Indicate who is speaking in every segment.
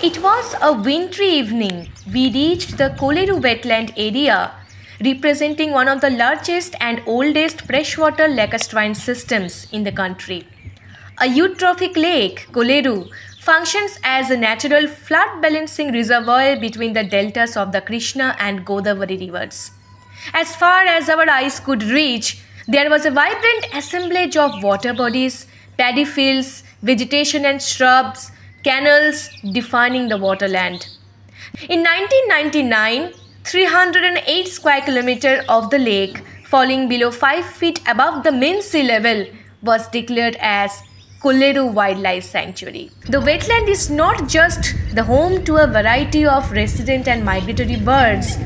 Speaker 1: It was a wintry evening. We reached the Kolleru wetland area, representing one of the largest and oldest freshwater lacustrine systems in the country. A eutrophic lake, Kolleru, functions as a natural flood balancing reservoir between the deltas of the Krishna and Godavari rivers. As far as our eyes could reach, there was a vibrant assemblage of water bodies, paddy fields, vegetation and shrubs, canals defining the waterland. In 1999, 308 square kilometers of the lake, falling below 5 feet above the mean sea level, was declared as Kolleru Wildlife Sanctuary. The wetland is not just the home to a variety of resident and migratory birds,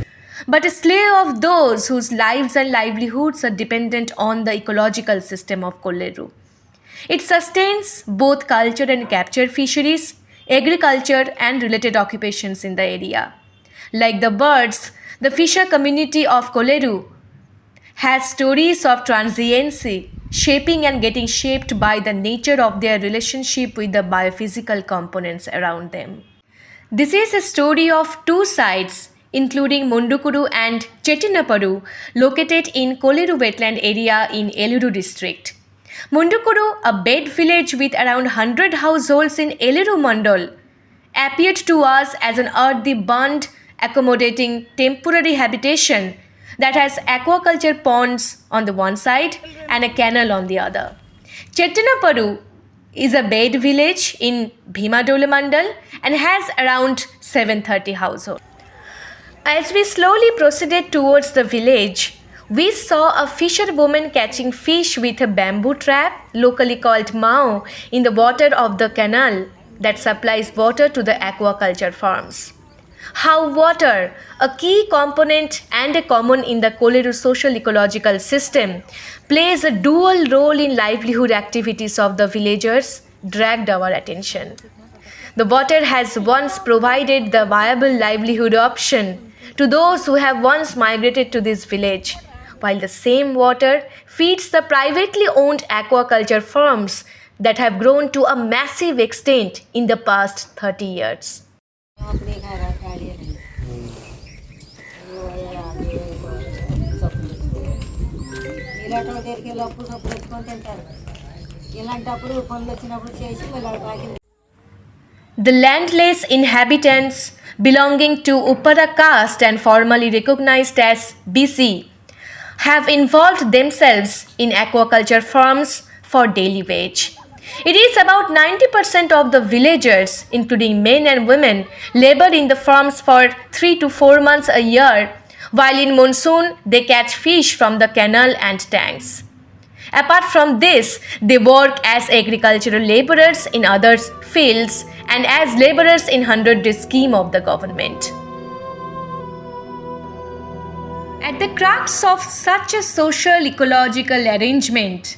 Speaker 1: but a slew of those whose lives and livelihoods are dependent on the ecological system of Kolleru. It sustains both culture and capture fisheries, agriculture, and related occupations in the area. Like the birds, the fisher community of Kolleru has stories of transiency, shaping and getting shaped by the nature of their relationship with the biophysical components around them. This is a story of two sites, including Mundukuru and Chettinaparu, located in Kolleru wetland area in Eluru district. Mundukuru, a bed village with around 100 households in Eluru Mandal, appeared to us as an earthy bund accommodating temporary habitation that has aquaculture ponds on the one side and a canal on the other. Chettinaparu is a bed village in Bhimadole Mandal and has around 730 households. As we slowly proceeded towards the village, we saw a fisherwoman catching fish with a bamboo trap, locally called mao, in the water of the canal that supplies water to the aquaculture farms. How water, a key component and a common in the Kolleru social ecological system, plays a dual role in livelihood activities of the villagers, dragged our attention. The water has once provided the viable livelihood option to those who have once migrated to this village, while the same water feeds the privately owned aquaculture farms that have grown to a massive extent in the past 30 years. The landless inhabitants belonging to Uppara caste and formally recognized as BC have involved themselves in aquaculture farms for daily wage. It is about 90% of the villagers, including men and women, labor in the farms for 3 to 4 months a year, while in monsoon they catch fish from the canal and tanks. Apart from this, they work as agricultural laborers in other fields and as laborers in 100-day scheme of the government. At the crux of such a social ecological arrangement,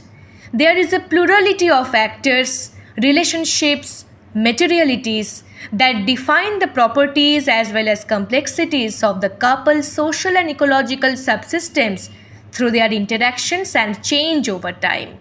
Speaker 1: there is a plurality of factors, relationships, materialities that define the properties as well as complexities of the couple's social and ecological subsystems through their interactions and change over time.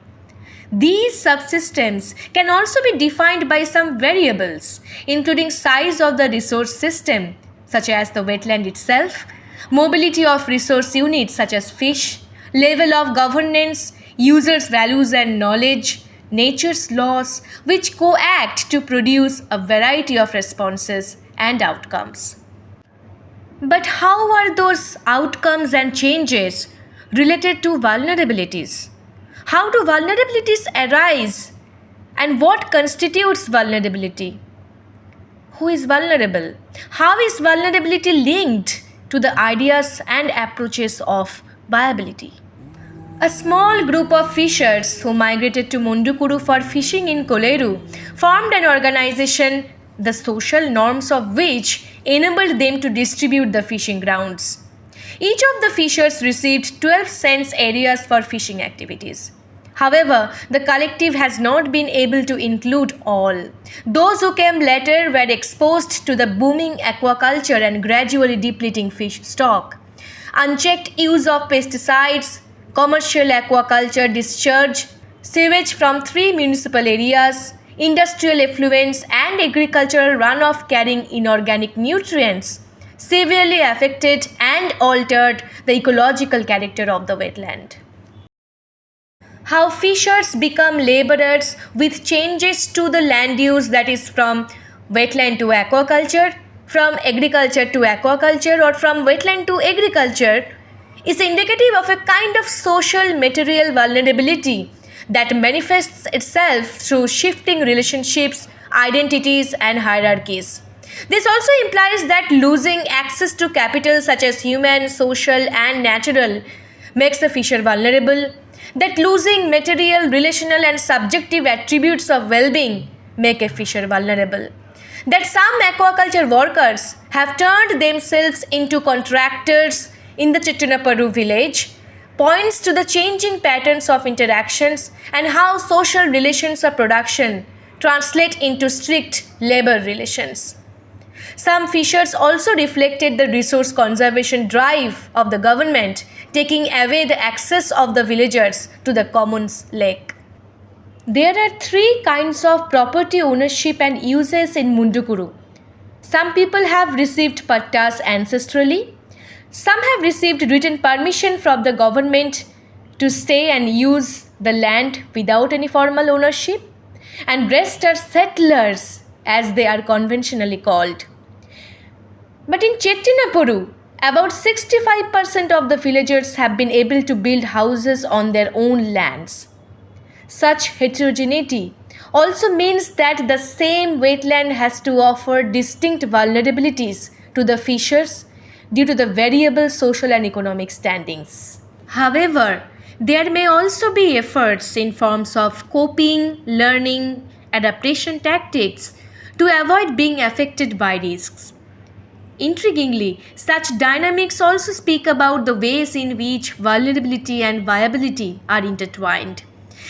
Speaker 1: These subsystems can also be defined by some variables, including size of the resource system, such as the wetland itself, mobility of resource units such as fish, level of governance, users' values and knowledge, nature's laws, which co-act to produce a variety of responses and outcomes. But how are those outcomes and changes related to vulnerabilities? How do vulnerabilities arise? And what constitutes vulnerability? Who is vulnerable? How is vulnerability linked to the ideas and approaches of viability? A small group of fishers who migrated to Mundukuru for fishing in Kolleru formed an organization, the social norms of which enabled them to distribute the fishing grounds. Each of the fishers received 12 cents areas for fishing activities. However, the collective has not been able to include all. Those who came later were exposed to the booming aquaculture and gradually depleting fish stock. Unchecked use of pesticides, commercial aquaculture discharge, sewage from 3 municipal areas, industrial effluents, and agricultural runoff carrying inorganic nutrients severely affected and altered the ecological character of the wetland. How fishers become laborers with changes to the land use, that is from wetland to aquaculture, from agriculture to aquaculture, or from wetland to agriculture, is indicative of a kind of social material vulnerability that manifests itself through shifting relationships, identities, and hierarchies. This also implies that losing access to capital such as human, social, and natural makes the fisher vulnerable, that losing material, relational, and subjective attributes of well being make a fisher vulnerable, that some aquaculture workers have turned themselves into contractors in the Chittanaparu village points to the changing patterns of interactions and how social relations of production translate into strict labor relations. Some fishers also reflected the resource conservation drive of the government, taking away the access of the villagers to the common lake. There are three kinds of property ownership and uses in Mundukuru. Some people have received pattas ancestrally. Some have received written permission from the government to stay and use the land without any formal ownership. And rest are settlers, as they are conventionally called. But in Chettinapuru, about 65% of the villagers have been able to build houses on their own lands. Such heterogeneity also means that the same wetland has to offer distinct vulnerabilities to the fishers due to the variable social and economic standings. However, there may also be efforts in forms of coping, learning, adaptation tactics to avoid being affected by risks. Intriguingly, such dynamics also speak about the ways in which vulnerability and viability are intertwined.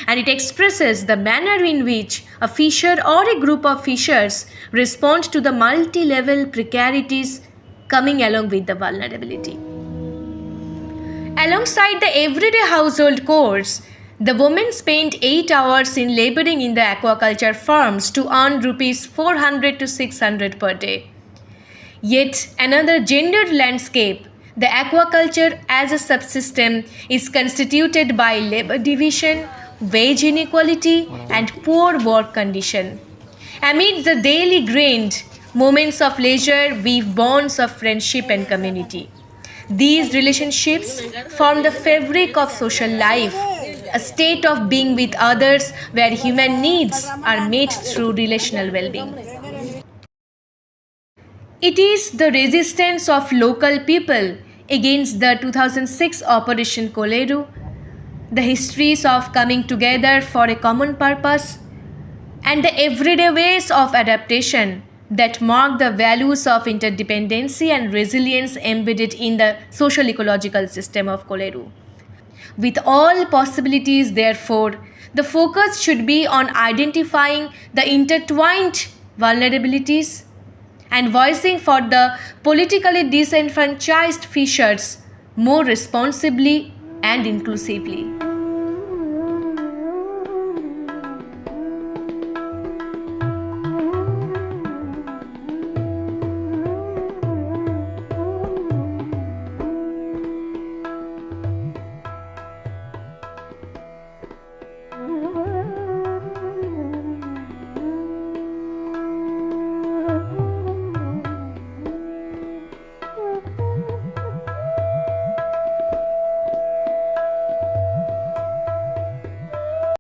Speaker 1: And it expresses the manner in which a fisher or a group of fishers respond to the multi-level precarities coming along with the vulnerability. Alongside the everyday household chores, the women spent 8 hours in laboring in the aquaculture farms to earn rupees 400 to 600 per day. Yet another gendered landscape, the aquaculture as a subsystem, is constituted by labor division, wage inequality, and poor work condition. Amid the daily grind, moments of leisure weave bonds of friendship and community. These relationships form the fabric of social life, a state of being with others where human needs are met through relational well-being. It is the resistance of local people against the 2006 Operation Kolleru, the histories of coming together for a common purpose, and the everyday ways of adaptation that mark the values of interdependency and resilience embedded in the social ecological system of Kolleru. With all possibilities, therefore, the focus should be on identifying the intertwined vulnerabilities and voicing for the politically disenfranchised fishers more responsibly and inclusively.